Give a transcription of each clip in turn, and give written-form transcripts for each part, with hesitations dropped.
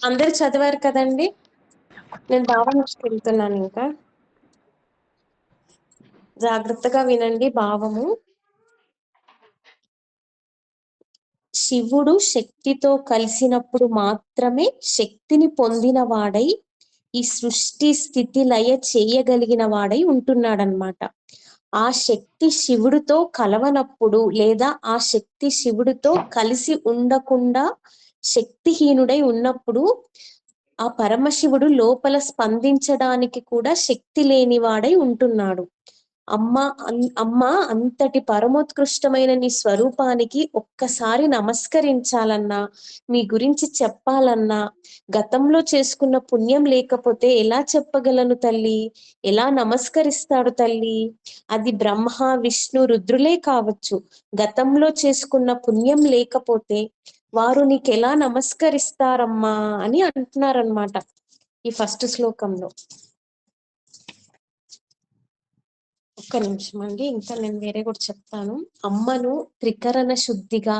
అందరు చదివారు కదండి. నేను భావనకి వెళ్తున్నాను ఇంకా. జాగ్రత్తగా వినండి భావము. శివుడు శక్తితో కలిసినప్పుడు మాత్రమే శక్తిని పొందిన వాడై ఈ సృష్టి స్థితి లయ చేయగలిగిన వాడై ఉంటున్నాడనమాట. ఆ శక్తి శివుడితో కలవనప్పుడు లేదా ఆ శక్తి శివుడితో కలిసి ఉండకుండా శక్తిహీనుడై ఉన్నప్పుడు ఆ పరమశివుడు లోపల స్పందించడానికి కూడా శక్తి లేనివాడై ఉంటున్నాడు. అమ్మ అంతటి పరమోత్కృష్టమైన నీ స్వరూపానికి ఒక్కసారి నమస్కరించాలన్నా, నీ గురించి చెప్పాలన్నా, గతంలో చేసుకున్న పుణ్యం లేకపోతే ఎలా చెప్పగలను తల్లి? ఎలా నమస్కరిస్తాడు తల్లి? అది బ్రహ్మ విష్ణు రుద్రులే కావచ్చు. గతంలో చేసుకున్న పుణ్యం లేకపోతే వారు నీకెలా నమస్కరిస్తారమ్మా అని అంటున్నారనమాట ఈ ఫస్ట్ శ్లోకంలో. ఒక్క నిమిషం అండి, ఇంకా నేను వేరే కూడా చెప్తాను. అమ్మను త్రికరణ శుద్ధిగా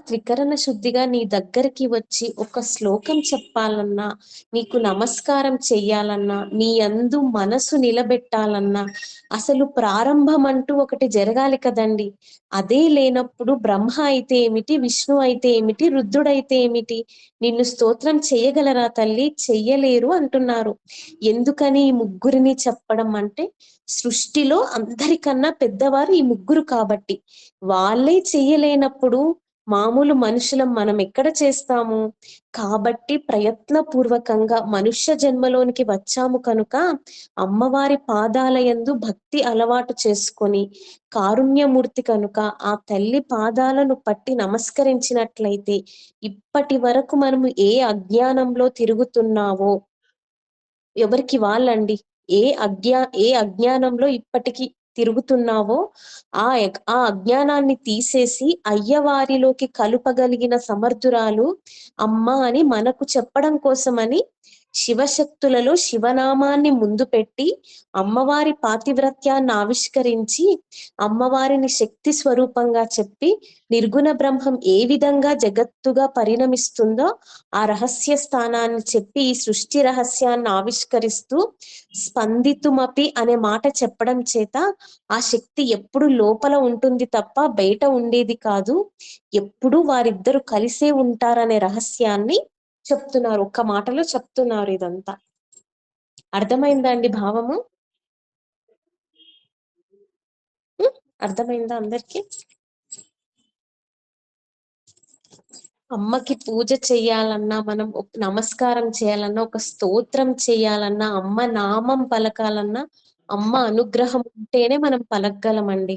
త్రికరణ శుద్ధిగా నీ దగ్గరికి వచ్చి ఒక శ్లోకం చెప్పాలన్నా, నీకు నమస్కారం చెయ్యాలన్నా, నీ యందు మనసు నిలబెట్టాలన్నా అసలు ప్రారంభం అంటూ ఒకటి జరగాలి కదండి. అదే లేనప్పుడు బ్రహ్మ అయితే ఏమిటి, విష్ణు అయితే ఏమిటి, రుద్రుడైతే ఏమిటి? నిన్ను స్తోత్రం చెయ్యగలరా తల్లి? చెయ్యలేరు అంటున్నారు. ఎందుకని ఈ ముగ్గురిని చెప్పడం అంటే, సృష్టిలో అందరికన్నా పెద్దవారు ఈ ముగ్గురు కాబట్టి. వాళ్ళే చెయ్యలేనప్పుడు మామూలు మనుషులం మనం ఎక్కడ చేస్తాము? కాబట్టి ప్రయత్నపూర్వకంగా మనుష్య జన్మలోనికి వచ్చాము కనుక అమ్మవారి పాదాల యందు భక్తి అలవాటు చేసుకొని, కారుణ్యమూర్తి కనుక ఆ తల్లి పాదాలను పట్టి నమస్కరించినట్లయితే ఇప్పటి వరకు మనము ఏ అజ్ఞానంలో తిరుగుతున్నావో ఎవరికి వాళ్ళండి, ఏ అజ్ఞానంలో ఇప్పటికి తిరుగుతున్నావో ఆ అజ్ఞానాన్ని తీసేసి అయ్యవారిలోకి కలుపగలిగిన సమర్థురాలు అమ్మ అని మనకు చెప్పడం కోసమని శివశక్తులలో శివనామాన్ని ముందు పెట్టి అమ్మవారి పాతివ్రత్యాన్ని ఆవిష్కరించి అమ్మవారిని శక్తి స్వరూపంగా చెప్పి నిర్గుణ బ్రహ్మం ఏ విధంగా జగత్తుగా పరిణమిస్తుందో ఆ రహస్య స్థానాన్ని చెప్పి ఈ సృష్టి రహస్యాన్ని ఆవిష్కరిస్తూ స్పందితుమపి అనే మాట చెప్పడం చేత ఆ శక్తి ఎప్పుడు లోపల ఉంటుంది తప్ప బయట ఉండేది కాదు, ఎప్పుడు వారిద్దరు కలిసే ఉంటారనే రహస్యాన్ని చెప్తున్నారు. ఒక్క మాటలో చెప్తున్నారు ఇదంతా. అర్థమైందా అండి భావము? అర్థమైందా అందరికి? అమ్మకి పూజ చెయ్యాలన్నా, మనం నమస్కారం చేయాలన్నా, ఒక స్తోత్రం చేయాలన్నా, అమ్మ నామం పలకాలన్నా అమ్మ అనుగ్రహం ఉంటేనే మనం పలకగలమండి.